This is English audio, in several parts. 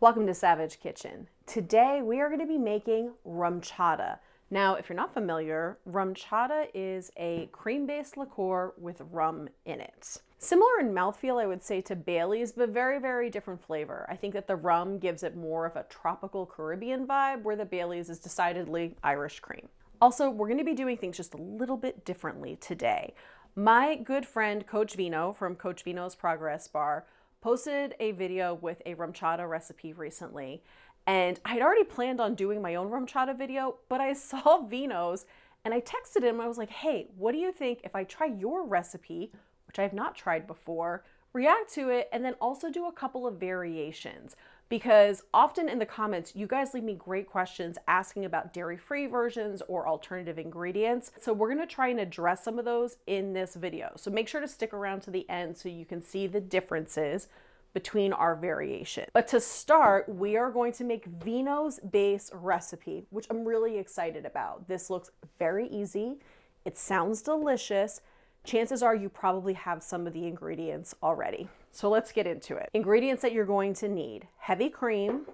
Welcome to Savidge Kitchen. Today we are going to be making rumchata. Now, if you're not familiar, rumchata is a cream-based liqueur with rum in it. Similar in mouthfeel, I would say, to Bailey's, but very, very different flavor. I think that the rum gives it more of a tropical Caribbean vibe, where the Bailey's is decidedly Irish cream. Also, we're going to be doing things just a little bit differently today. My good friend, Coach Vino from Coach Vino's Progress Bar, posted a video with a rumchata recipe recently, and I had already planned on doing my own rumchata video, but I saw Vino's and I texted him. I was like, hey, what do you think if I try your recipe, which I have not tried before, react to it, and then also do a couple of variations? Because often in the comments, you guys leave me great questions asking about dairy-free versions or alternative ingredients. So we're gonna try and address some of those in this video. So make sure to stick around to the end so you can see the differences between our variation. But to start, we are going to make Vino's base recipe, which I'm really excited about. This looks very easy. It sounds delicious. Chances are you probably have some of the ingredients already. So let's get into it. Ingredients that you're going to need: heavy cream,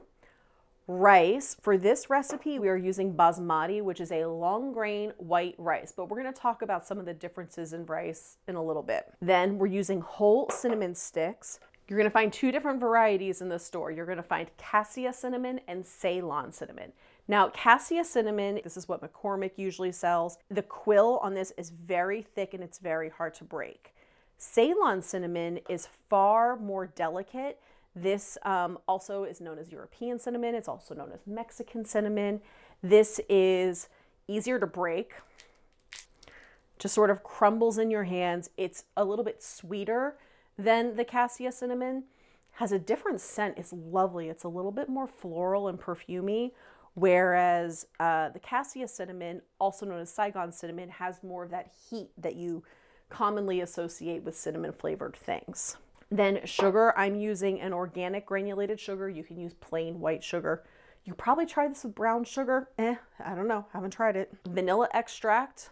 rice. For this recipe, we are using basmati, which is a long grain white rice, but we're going to talk about some of the differences in rice in a little bit. Then we're using whole cinnamon sticks. You're going to find two different varieties in the store. You're going to find cassia cinnamon and Ceylon cinnamon. Now, cassia cinnamon, this is what McCormick usually sells. The quill on this is very thick and it's very hard to break. Ceylon cinnamon is far more delicate. This also is known as European cinnamon. It's also known as Mexican cinnamon. This is easier to break, just sort of crumbles in your hands. It's a little bit sweeter than the cassia cinnamon. Has a different scent. It's lovely. It's a little bit more floral and perfumey, whereas the cassia cinnamon, also known as Saigon cinnamon, has more of that heat that you commonly associate with cinnamon flavored things. Then sugar, I'm using an organic granulated sugar. You can use plain white sugar. You probably try this with brown sugar. I don't know, haven't tried it. Vanilla extract,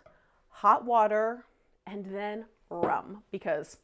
hot water, and then rum, because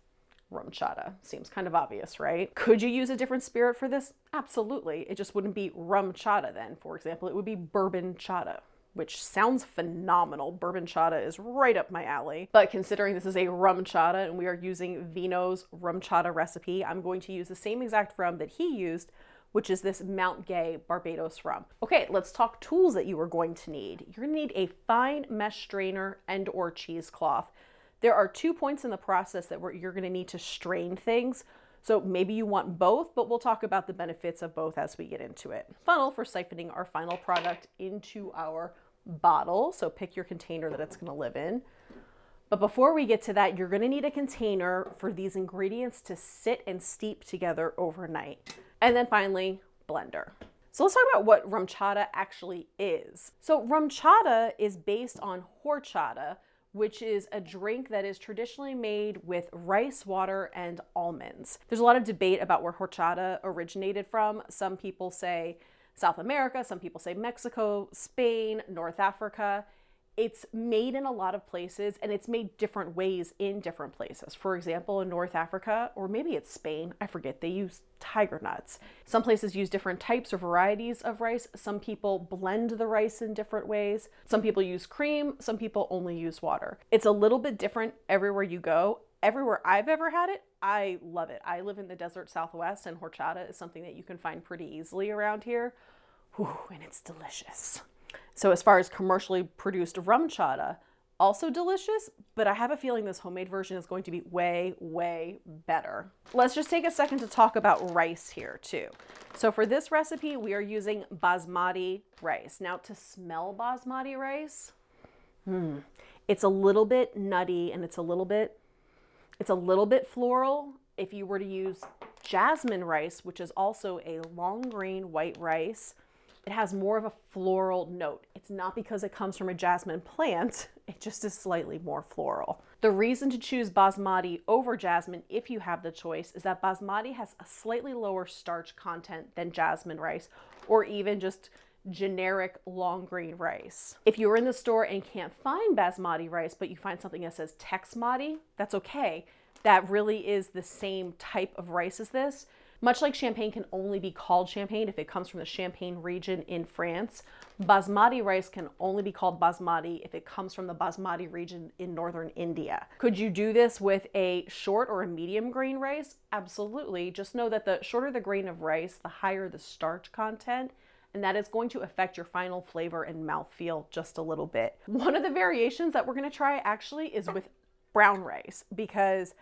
rumchata seems kind of obvious, right? Could you use a different spirit for this? Absolutely. It just wouldn't be rumchata then. For example, it would be bourbon chata, which sounds phenomenal. Bourbon chata is right up my alley. But considering this is a rumchata and we are using Vino's rumchata recipe, I'm going to use the same exact rum that he used, which is this Mount Gay Barbados rum. Okay, let's talk tools that you are going to need. You're gonna need a fine mesh strainer and or cheesecloth. There are 2 points in the process that you're gonna need to strain things. So maybe you want both, but we'll talk about the benefits of both as we get into it. Funnel for siphoning our final product into our bottle. So pick your container that it's gonna live in. But before we get to that, you're gonna need a container for these ingredients to sit and steep together overnight. And then finally, blender. So let's talk about what rumchata actually is. So rumchata is based on horchata, which is a drink that is traditionally made with rice, water, and almonds. There's a lot of debate about where horchata originated from. Some people say South America, some people say Mexico, Spain, North Africa. It's made in a lot of places and it's made different ways in different places. For example, in North Africa, or maybe it's Spain, I forget, they use tiger nuts. Some places use different types or varieties of rice. Some people blend the rice in different ways. Some people use cream, some people only use water. It's a little bit different everywhere you go. Everywhere I've ever had it, I love it. I live in the desert Southwest and horchata is something that you can find pretty easily around here. Whew, and it's delicious. So as far as commercially produced rumchata, also delicious, but I have a feeling this homemade version is going to be way, way better. Let's just take a second to talk about rice here too. So for this recipe, we are using basmati rice. Now to smell basmati rice, it's a little bit nutty and it's a little bit floral. If you were to use jasmine rice, which is also a long grain white rice, it has more of a floral note. It's not because it comes from a jasmine plant, it just is slightly more floral. The reason to choose basmati over jasmine, if you have the choice, is that basmati has a slightly lower starch content than jasmine rice, or even just generic long grain rice. If you're in the store and can't find basmati rice, but you find something that says Texmati, that's okay. That really is the same type of rice as this. Much like champagne can only be called champagne if it comes from the Champagne region in France, basmati rice can only be called basmati if it comes from the basmati region in northern India. Could you do this with a short or a medium grain rice? Absolutely. Just know that the shorter the grain of rice, the higher the starch content, and that is going to affect your final flavor and mouthfeel just a little bit. One of the variations that we're going to try actually is with brown rice, because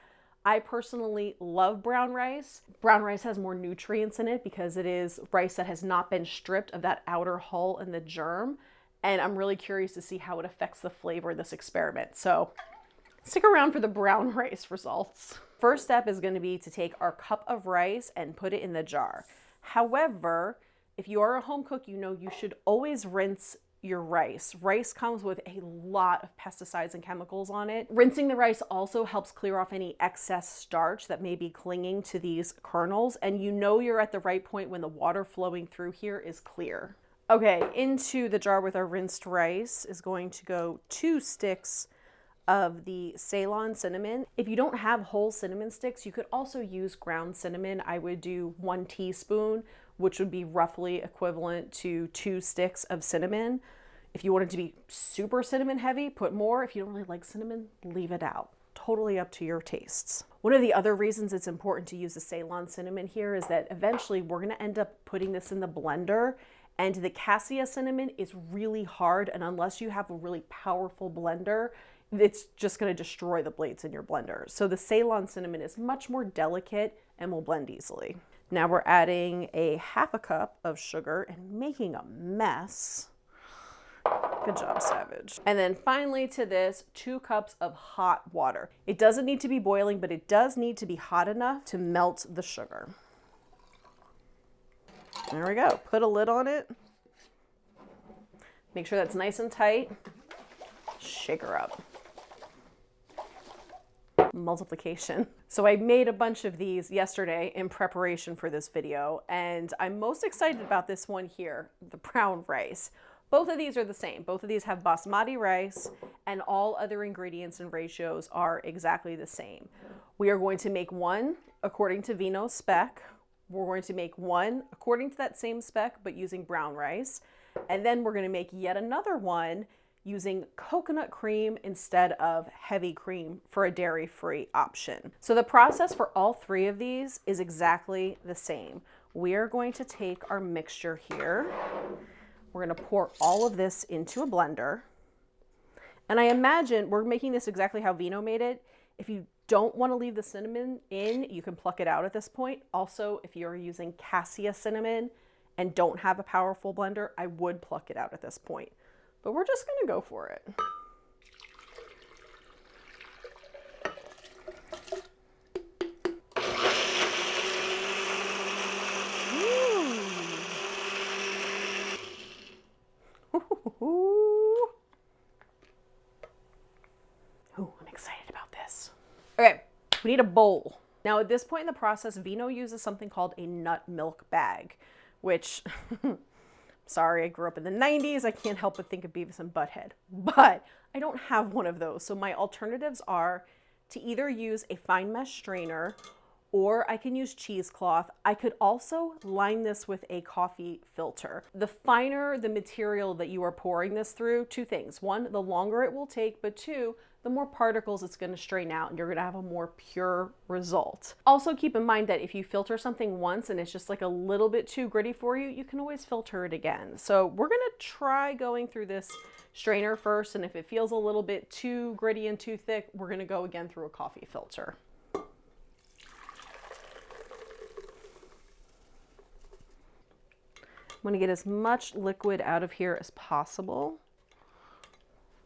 I personally love brown rice. Brown rice has more nutrients in it because it is rice that has not been stripped of that outer hull and the germ. And I'm really curious to see how it affects the flavor of this experiment. So stick around for the brown rice results. First step is going to be to take our cup of rice and put it in the jar. However, if you are a home cook, you know you should always rinse your rice. Rice comes with a lot of pesticides and chemicals on it. Rinsing the rice also helps clear off any excess starch that may be clinging to these kernels, and you know you're at the right point when the water flowing through here is clear. Okay, into the jar with our rinsed rice is going to go 2 sticks of the Ceylon cinnamon. If you don't have whole cinnamon sticks, you could also use ground cinnamon. I would do 1 teaspoon, which would be roughly equivalent to 2 sticks of cinnamon. If you want it to be super cinnamon heavy, put more. If you don't really like cinnamon, leave it out. Totally up to your tastes. One of the other reasons it's important to use the Ceylon cinnamon here is that eventually we're gonna end up putting this in the blender, and the cassia cinnamon is really hard, and unless you have a really powerful blender, it's just gonna destroy the blades in your blender. So the Ceylon cinnamon is much more delicate and will blend easily. Now we're adding a 1/2 cup of sugar and making a mess. Good job, Savidge. And then finally to this, 2 cups of hot water. It doesn't need to be boiling, but it does need to be hot enough to melt the sugar. There we go. Put a lid on it. Make sure that's nice and tight. Shake her up. Multiplication. So I made a bunch of these yesterday in preparation for this video, and I'm most excited about this one here, the brown rice. Both of these are the same. Both of these have basmati rice, and all other ingredients and ratios are exactly the same. We are going to make one according to Vino's spec. We're going to make one according to that same spec, but using brown rice. And then we're going to make yet another one using coconut cream instead of heavy cream for a dairy-free option. So the process for all 3 of these is exactly the same. We are going to take our mixture here. We're going to pour all of this into a blender. And I imagine we're making this exactly how Vino made it. If you don't want to leave the cinnamon in, you can pluck it out at this point. Also, if you're using cassia cinnamon and don't have a powerful blender, I would pluck it out at this point. But we're just going to go for it. Ooh, I'm excited about this. Okay, we need a bowl. Now at this point in the process, Vino uses something called a nut milk bag, which, sorry, I grew up in the 90s. I can't help but think of Beavis and Butthead, but I don't have one of those. So my alternatives are to either use a fine mesh strainer, or I can use cheesecloth. I could also line this with a coffee filter. The finer the material that you are pouring this through, 2 things. 1, the longer it will take, but 2, the more particles it's going to strain out, and you're going to have a more pure result. Also keep in mind that if you filter something once and it's just like a little bit too gritty for you, you can always filter it again. So we're going to try going through this strainer first, and if it feels a little bit too gritty and too thick, we're going to go again through a coffee filter. I'm going to get as much liquid out of here as possible.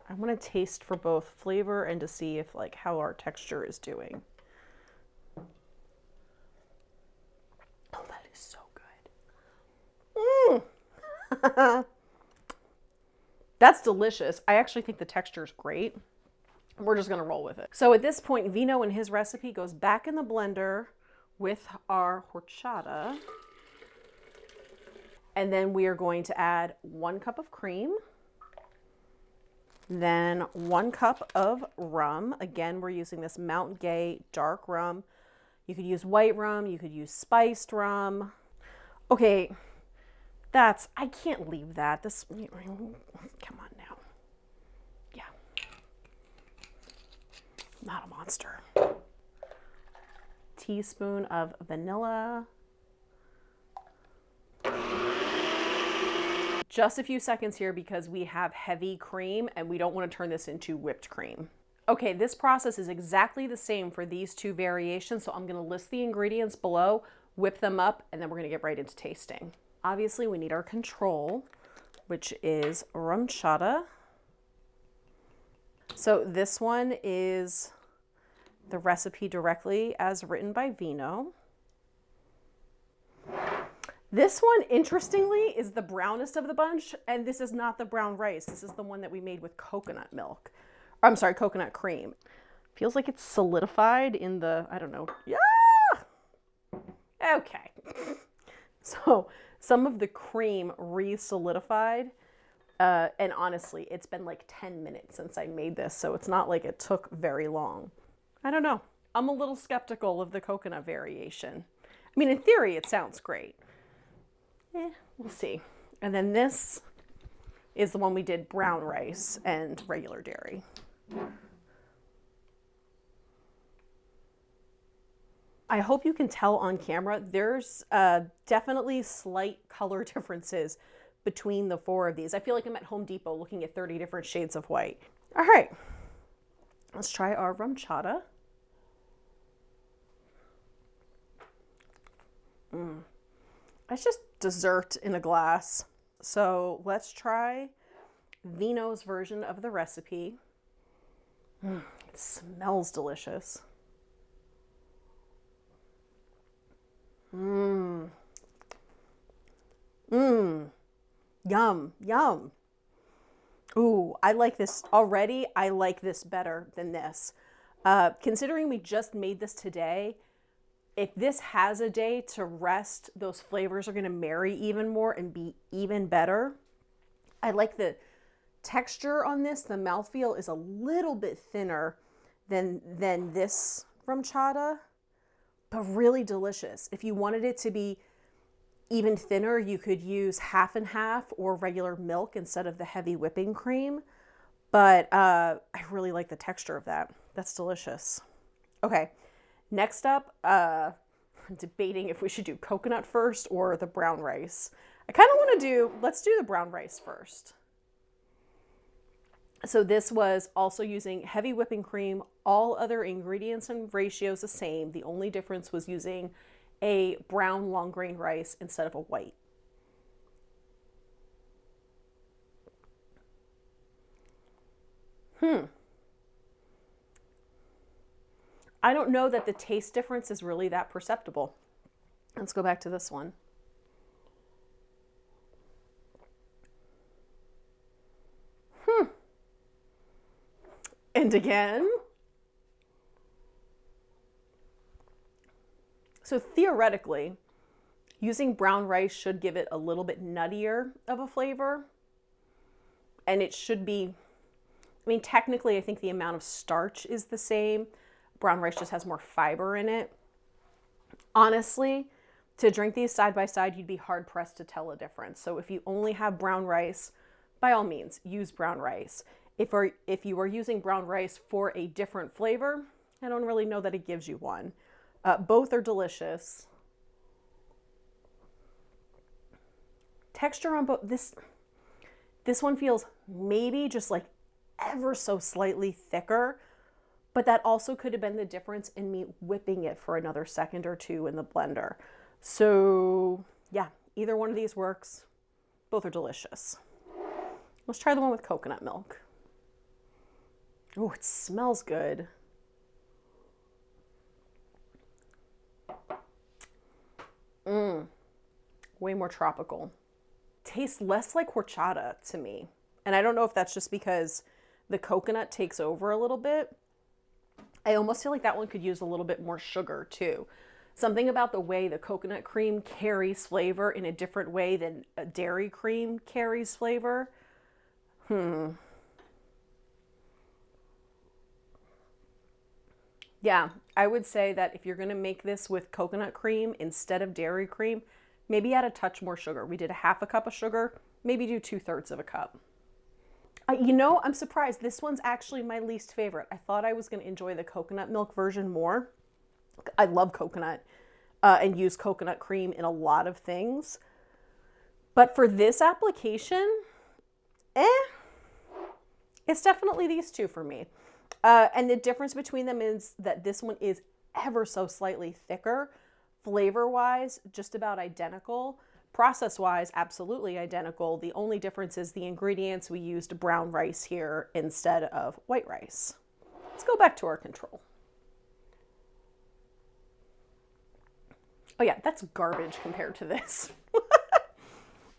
I want to taste for both flavor and to see if how our texture is doing. Oh, that is so good. That's delicious. I actually think the texture is great. We're just going to roll with it. So at this point, Vino in his recipe goes back in the blender with our horchata. And then we are going to add 1 cup of cream, then 1 cup of rum. Again, we're using this Mount Gay dark rum. You could use white rum, you could use spiced rum. Okay, I can't leave that. Come on now. Yeah. Not a monster. Teaspoon of vanilla. Just a few seconds here because we have heavy cream and we don't want to turn this into whipped cream. Okay, this process is exactly the same for these two variations, so I'm going to list the ingredients below, whip them up, and then we're going to get right into tasting. Obviously, we need our control, which is Rumchata. So this one is the recipe directly as written by Vino. This one, interestingly, is the brownest of the bunch, and this is not the brown rice. This is the one that we made with coconut milk. I'm sorry, coconut cream. Feels like it's solidified in the, I don't know. Yeah! Okay. So some of the cream re-solidified, and honestly, it's been like 10 minutes since I made this, so it's not like it took very long. I don't know. I'm a little skeptical of the coconut variation. I mean, in theory, it sounds great. We'll see. And then this is the one we did brown rice and regular dairy. I hope you can tell on camera, there's definitely slight color differences between the four of these. I feel like I'm at Home Depot looking at 30 different shades of white. All right, let's try our Rumchata. It's just dessert in a glass. So let's try Vino's version of the recipe. It smells delicious. Yum, yum. Ooh, I like this already. I like this better than this. Considering we just made this today, if this has a day to rest, those flavors are going to marry even more and be even better. I like the texture on this. The mouthfeel is a little bit thinner than this Rumchata, but really delicious. If you wanted it to be even thinner, you could use half and half or regular milk instead of the heavy whipping cream. But I really like the texture of that. That's delicious. Okay. Next up, I'm debating if we should do coconut first or the brown rice. I kind of want to let's do the brown rice first. So this was also using heavy whipping cream, all other ingredients and ratios the same. The only difference was using a brown long grain rice instead of a white. I don't know that the taste difference is really that perceptible. Let's go back to this one. And again. So theoretically, using brown rice should give it a little bit nuttier of a flavor. And it should be, I mean, technically, I think the amount of starch is the same. Brown rice just has more fiber in it. Honestly, to drink these side by side, you'd be hard pressed to tell a difference. So if you only have brown rice, by all means, use brown rice. If you are using brown rice for a different flavor, I don't really know that it gives you one. Both are delicious. Texture on both. This one feels maybe just like ever so slightly thicker, but that also could have been the difference in me whipping it for another second or two in the blender. So yeah, either one of these works. Both are delicious. Let's try the one with coconut milk. Oh, it smells good. Way more tropical. Tastes less like horchata to me. And I don't know if that's just because the coconut takes over a little bit. I almost feel like that one could use a little bit more sugar too. Something about the way the coconut cream carries flavor in a different way than a dairy cream carries flavor. Yeah, I would say that if you're gonna make this with coconut cream instead of dairy cream, maybe add a touch more sugar. We did a half a cup of sugar, maybe do 2/3 of a cup. I'm surprised. This one's actually my least favorite. I thought I was gonna enjoy the coconut milk version more. I love coconut and use coconut cream in a lot of things. But for this application, it's definitely these two for me. And the difference between them is that this one is ever so slightly thicker. Flavor-wise, just about identical. Process-wise, absolutely identical. The only difference is the ingredients. We used brown rice here instead of white rice. Let's go back to our control. Oh yeah, that's garbage compared to this.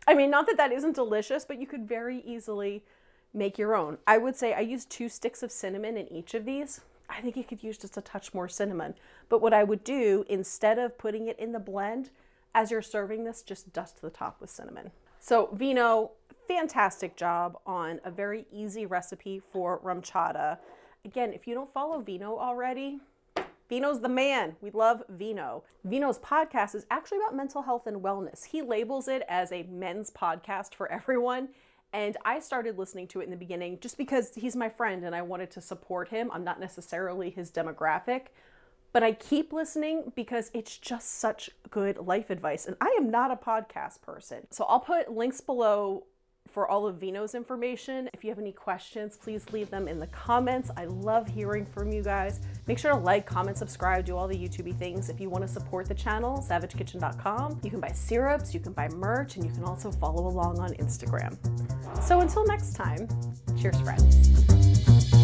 I mean, not that that isn't delicious, but you could very easily make your own. I would say I used 2 sticks of cinnamon in each of these. I think you could use just a touch more cinnamon. But what I would do, instead of putting it in the blend, as you're serving this, just dust the top with cinnamon. So Vino, fantastic job on a very easy recipe for Rumchata. Again, if you don't follow Vino already, Vino's the man. We love Vino. Vino's podcast is actually about mental health and wellness. He labels it as a men's podcast for everyone. And I started listening to it in the beginning just because he's my friend and I wanted to support him. I'm not necessarily his demographic, but I keep listening because it's just such good life advice. And I am not a podcast person. So I'll put links below for all of Vino's information. If you have any questions, please leave them in the comments. I love hearing from you guys. Make sure to like, comment, subscribe, do all the YouTubey things. If you want to support the channel, savagekitchen.com. You can buy syrups, you can buy merch, and you can also follow along on Instagram. So until next time, cheers friends.